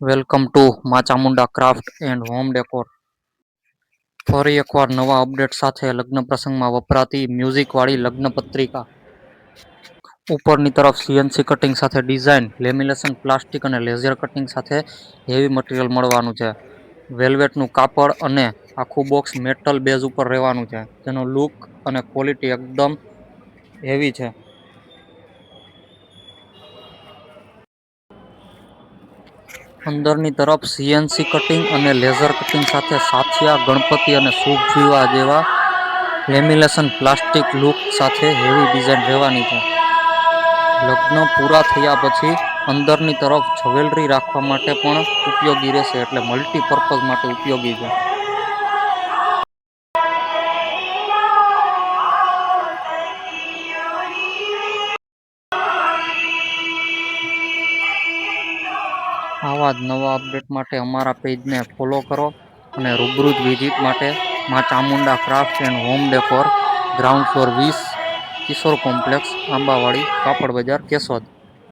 Welcome to મા Chamunda craft and home decor. ફરી એકવાર નવા અપડેટ સાથે લગ્ન પ્રસંગમાં વપરાતી મ્યુઝિકવાળી લગ્ન પત્રિકા. ઉપરની તરફ સીએનસી કટિંગ સાથે ડિઝાઇન, લેમિનેશન, પ્લાસ્ટિક અને લેઝર કટિંગ સાથે હેવી મટીરિયલ મળવાનું છે. વેલ્વેટનું કાપડ અને આખું બોક્સ મેટલ બેઝ ઉપર રહેવાનું છે. તેનો લુક અને ક્વોલિટી એકદમ હેવી છે. અંદરની તરફ સીએનસી કટિંગ અને લેઝર કટિંગ સાથે સાથિયા, ગણપતિ અને શુભ વિવાહ જેવા લેમિનેશન પ્લાસ્ટિક લુક સાથે હેવી ડિઝાઇન રહેવાની છે. લગ્ન પૂરા થયા પછી અંદરની તરફ જ્વેલરી રાખવા માટે પણ ઉપયોગી રહેશે, એટલે મલ્ટીપર્પઝ માટે ઉપયોગી છે. આવા જ નવા અપડેટ માટે અમારા પેજને ફોલો કરો અને રૂબરૂ વિઝિટ માટે Maa Chamunda craft and home decor, ground floor 20, Kishor complex, Ambawadi, Kapad Bazar, Keshod.